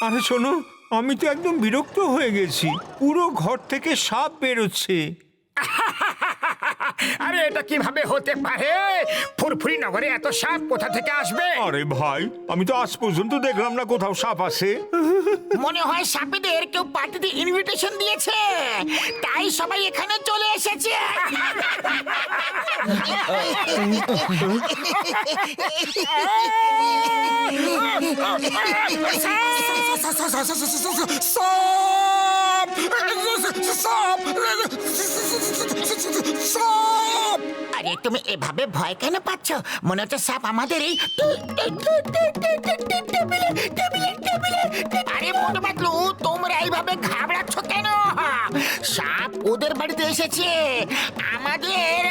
আরে শোনো, আমি তো একদম বিরক্ত হয়ে গেছি। পুরো ঘর থেকে সাপ বেরোচ্ছে। আরে এটা কিভাবে হতে পারে? ফুরফুরি নগরে এত সাপ কোথা থেকে আসবে? আরে ভাই, আমি তো আজ পর্যন্ত দেখলাম না কোথাও সাপ আছে। মনে হয় সাপেদের কেউ পার্টিতে ইনভিটেশন দিয়েছে, তাই সবাই এখানে চলে এসেছে। আরে তুমি এভাবে ভয় কেন পাচ্ছ? মনে হচ্ছে সাপ আমাদের এই আরে মোটু পাতলু, তোমরা এইভাবে ঘাবড়াচ্ছ কেন? সাপ ওদের বাড়িতে এসেছে, আমাদের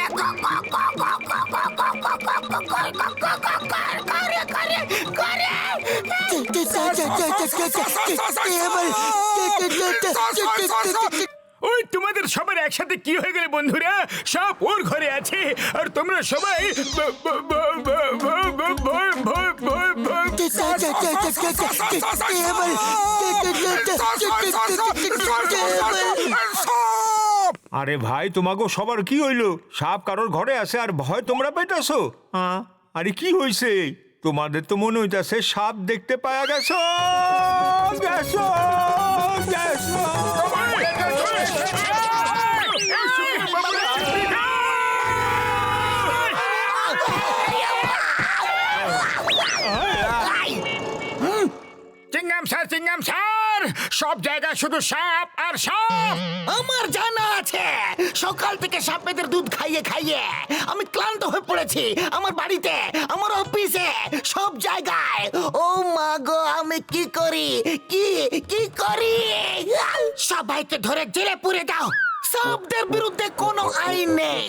ওই তোমাদের সবার একসাথে কি হয়ে গেল বন্ধুরা? সাপ ওর ঘরে আছে আর তোমরা সবাই আরে ভাই, তোমাকে সবার কি হইলো? সাপ কারোর ঘরে আছে আর ভয় তোমরা পেটাছো? আরে কি হইছে? তোমাদের তো মনে হইতাছে সাপ দেখতে পাওয়া গেছো। গেছো গেছো। চিংগাম স্যার, সব জায়গায় শুধু সাপ আর সাপ। আমার জানা আছে, সকাল থেকে সাপেদের দুধ খাইয়ে খাইয়ে আমি ক্লান্ত হয়ে পড়েছি। আমার বাড়িতে, আমার অফিসে, সব জায়গায়। ও মা গো, আমি কি করি? কি করি? সবাইকে ধরে জেলে পুরে দাও। সাপদের বিরুদ্ধে কোনো আইন নেই,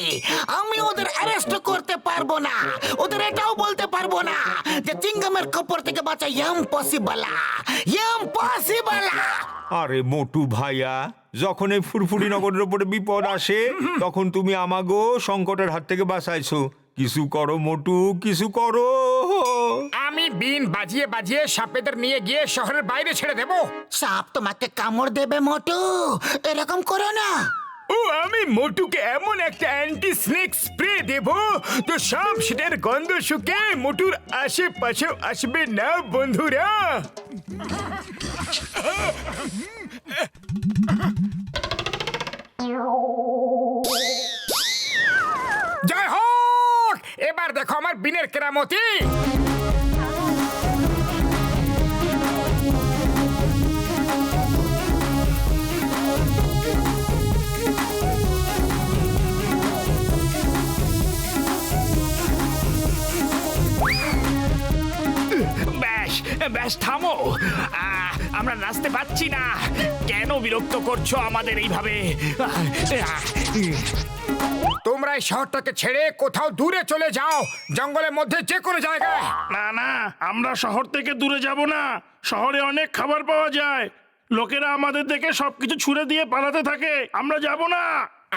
আমি ওদের অ্যারেস্ট করতে পারবো না। ওদের এটাও বলতে পারবো না যে চিংগামের খপ্পর থেকে বাঁচা ইম্পসিবল। আরে মোটু ভাইয়া, যখন এই ফুরফুরি নগরের উপরে বিপদ আসে তখন তুমি আমাগো সংকটের হাত থেকে বাঁচাইছো। কিছু করো মোটু, কিছু করো। আমি বিন বাজিয়ে বাজিয়ে সাপেদের নিয়ে গিয়ে শহরের বাইরে ছেড়ে দেব। সাপ তোমাকে কামড় দেবে মোটু, এরকম করো না। ও আমি মোটুকে এমন একটা অ্যান্টি স্নেক স্প্রে দেব তো সাপ সেটার গন্ধ শুকে মোটুর আশেপাশেও আসবে না বন্ধুরা। জয় হোক! এবার দেখো আমার বিনের কেরামতি। ব্যাস থামো, আমরা নাচতে পাচ্ছি না। কেন বিরক্ত করছো আমাদের এইভাবে? তোমরা এই শহরটাকে ছেড়ে কোথাও দূরে চলে যাও, জঙ্গলের মধ্যে যে কোনো জায়গায়। না না, আমরা শহর থেকে দূরে যাব না। শহরে অনেক খাবার পাওয়া যায়, লোকেরা আমাদের দেখে সবকিছু ছুঁড়ে দিয়ে পালাতে থাকে। আমরা যাব না।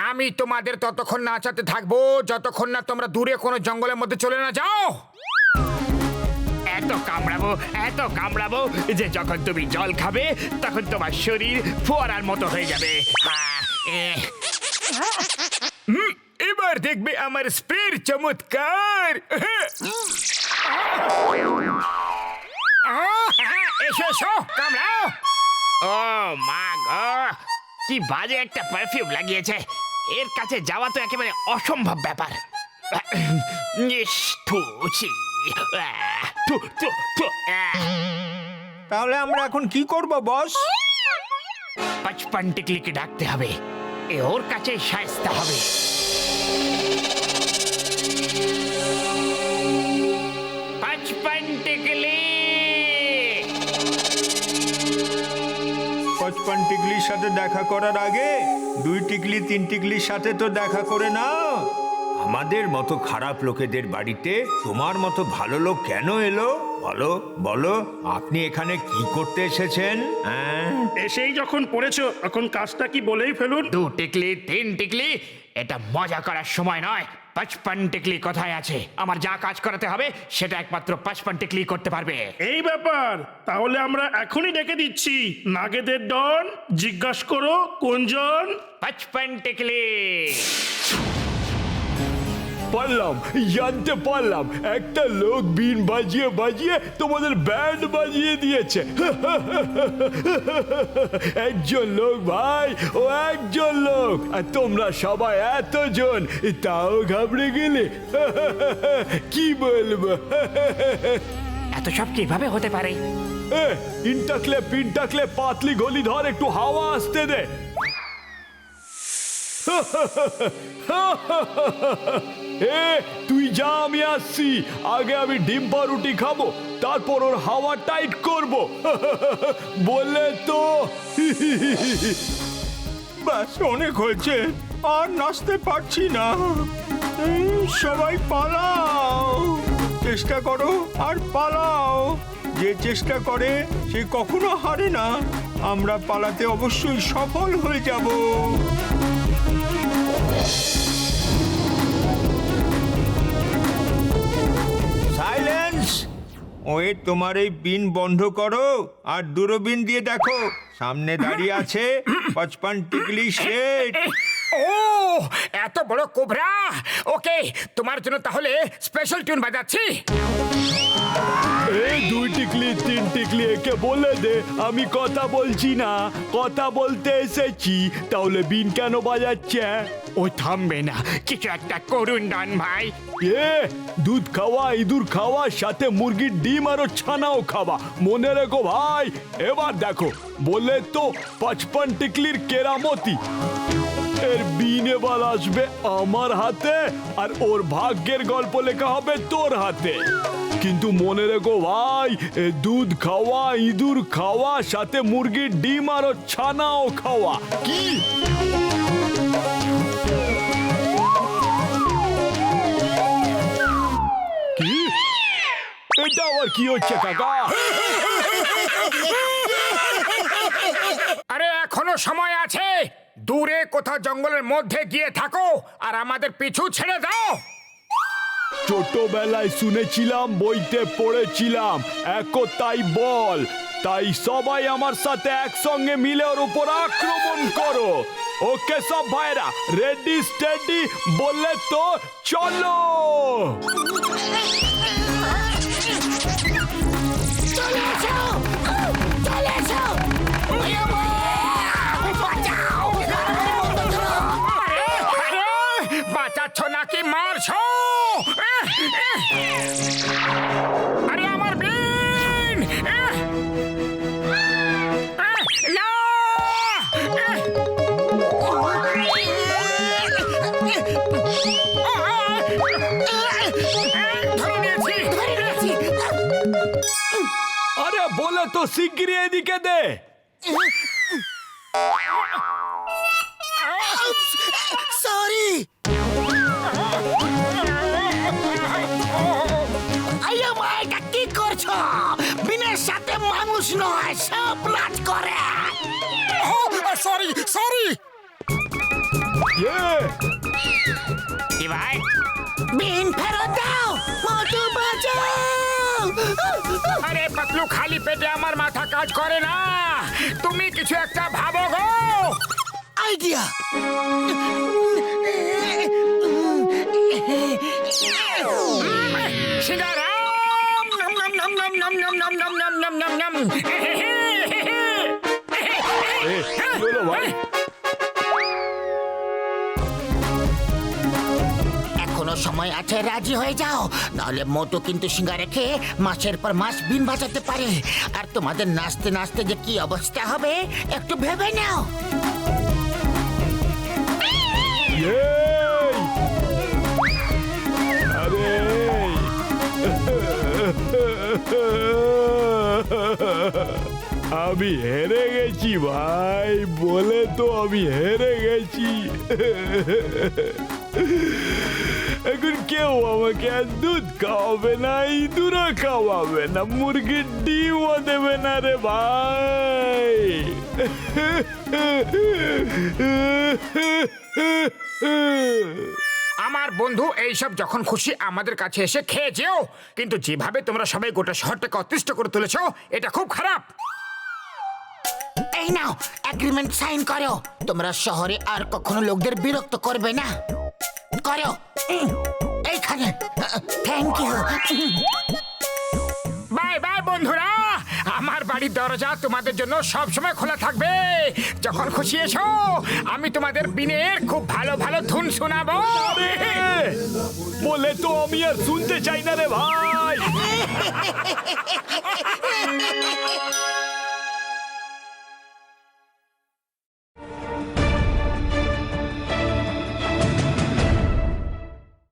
আমি তোমাদের ততক্ষণ নাচাতে থাকবো যতক্ষণ না তোমরা দূরে কোনো জঙ্গলের মধ্যে চলে না যাও। এত কামড়াবো যে যখন তুমি জল খাবে তখন তোমার শরীর ফোয়ারার মতো হয়ে যাবে। এবার দেখবে আমার স্প্রের চমৎকার। এসো এসো, কামড়াও। ও মা গো, কি বাজে একটা পারফিউম লাগিয়েছে। এর কাছে যাওয়া তো একেবারে অসম্ভব ব্যাপার। তাহলে আমরা এখন কি করব বস? পচপন টিকলিকে ডাকতে হবে, এ ওর কাছে শায়েস্তা হবে। পচপন টিকলি, পচপন টিকলির সাথে দেখা করার আগে 2 টিকলি 3 টিকলির সাথে তো দেখা করে নাও। আমাদের মতো খারাপ লোকেদের বাড়িতে তোমার মতো ভালো লোক কেন এলো? বলো বলো, আপনি এখানে কি করতে এসেছেন? এসেই যখন পড়েছো তখন কাজটা কি বলেই ফেলুন। 2 টিকলি 3 টিকলি, এটা মজা করার সময় নয়। পাঁচপান টিকলি কোথায় আছে? আমার যা কাজ করাতে হবে সেটা একমাত্র পাঁচপান টিকলি করতে পারবে। এই ব্যাপার, তাহলে আমরা এখনই ডেকে দিচ্ছি নাগেদের ডন। জিজ্ঞাসা করো কোনজন। পাঁচপান টিকলি। পারলাম, জানতে পারলাম একটা লোক বিন বাজিয়ে বাজিয়ে তোমাদের ব্যান্ড বাজিয়ে দিয়েছে। একজন লোক ভাই, ও একজন লোক, আর তোমরা সবাই এতজন, তাও ঘাবড়ে গেলে। কি বলবো? এত সব কিভাবে হতে পারে? ইনটাকলে পিনটাকলে পাতলি গলি ধর, একটু হাওয়া আসতে দে। এ তুই যা, আমি আসছি। আগে আমি ডিম পাউরুটি খাবো, তারপর ওর হাওয়া টাইট করব। বললে তো। ব্যাস, অনেক হয়েছে, আর নাচতে পারছি না। সবাই পালাও, চেষ্টা করো আর পালাও। যে চেষ্টা করে সে কখনো হারে না। আমরা পালাতে অবশ্যই সফল হয়ে যাব। সাইলেন্স! ওই তোমার এই বিন বন্ধ করো আর দূরবীন দিয়ে দেখো, সামনে দাঁড়িয়ে আছে পাঁচপান টিকলি শেঠ। ও, এত বড় কোবরা! ওকে, তোমার জন্য তাহলে স্পেশাল টিউন বাজাচ্ছি। এই দুই টিকলি তিন টিকলি একে বলে দে আমি কথা বলছি না, কথা বলতে এসেছি। তাহলে বিন কেন বাজাচ্ছে? ও থামবে না, কিছু একটা করুন ডন ভাই। এ দুধ খাওয়া, ইঁদুর খাওয়া, সাথে মুরগির ডিম আরো ছানাও খাওয়া, মনে রেখো ভাই। এবার দেখো, বলে তো পাঁচপান টিকলির কেরামতি। এর বিন এবার আসবে আমার হাতে, আর ওর ভাগ্যের গল্প লেখা হবে তোর হাতে। কিন্তু মনে রেখো ভাই, এ দুধ খাওয়া, ইঁদুর খাওয়া, সাথে মুরগির ডিম আরো ছানাও খাওয়া। কি? কি? এটা আবার কি হচ্ছে কাকা? আরে এখনো সময় আছে, দূরে কোথাও জঙ্গলের মধ্যে গিয়ে থাকো আর আমাদের পিছু ছেড়ে দাও। ছোটবেলায় শুনেছিলাম, বইতে পড়েছিলাম, একতাই বল। তাই সবাই আমার সাথে একসঙ্গে মিলে ওর উপর আক্রমণ করো। ওকে সব ভাইরা, রেডি স্টেডি, বললে তো চলো। চলে এসো, চলে এসো। বাঁচাও! আরে, বাঁচাচ্ছ নাকি মারছো? আরে আমার বিন! না! ধরে নিয়েছি। আরে বলে তো শিগগিরই এদিকে দে। সরি। আইয়া মা, এটা কি করছো? বিনের সাথে মানুষ নয়, সব নাচ করে। Sorry sorry. কি ভাই? বিন ফেরত দাও, মোটু বাঁচাও। আরে পাতলু, খালি পেটে আমার মাথা কাজ করে না। তুমি কিছু একটা ভাবো গো। আইডিয়া। সিঙ্গারাম! নম নম নম নম নম নম নম নম নম নম নম নম। এ, কি হলো ভাই? এখনো সময় আছে, রাজি হয়ে যাও, নাহলে মোটু কিন্তু সিঙ্গারে খেয়ে মাসের পর মাস বিন বাঁচাতে পারে। আর তোমাদের নাচতে নাচতে যে কি অবস্থা হবে একটু ভেবে নাও। এই! আরে! আমি হেরে গেছি ভাই, বলে তো আমি হেরে গেছি। এখন কেউ আমাকে আর দুধ খাওয়াবে না, ইঁদুরও খাওয়াবে না, মুরগির ডিমও দেবে না রে ভাই। আমার বন্ধু এইসব যখন খুশি আমাদের কাছে এসে খেয়ে যেও, কিন্তু যেভাবে তোমরা সবাই গোটা শহরটাকে অতিষ্ঠ করে তুলেছো এটা খুব খারাপ। এই নাও এগ্রিমেন্ট সাইন করো, তোমরা শহরে আর কখনো লোকদের বিরক্ত করবে না। করো এইখানে। Thank you. বাই বাই বন্ধুরা, আমার বাড়ির দরজা তোমাদের জন্য সব সময় খোলা থাকবে। যখন খুশি এসো, আমি তোমাদের বিনের খুব ভালো ভালো ধুন শোনাবো। বলে তো আমি আর শুনতে চাই না রে ভাই।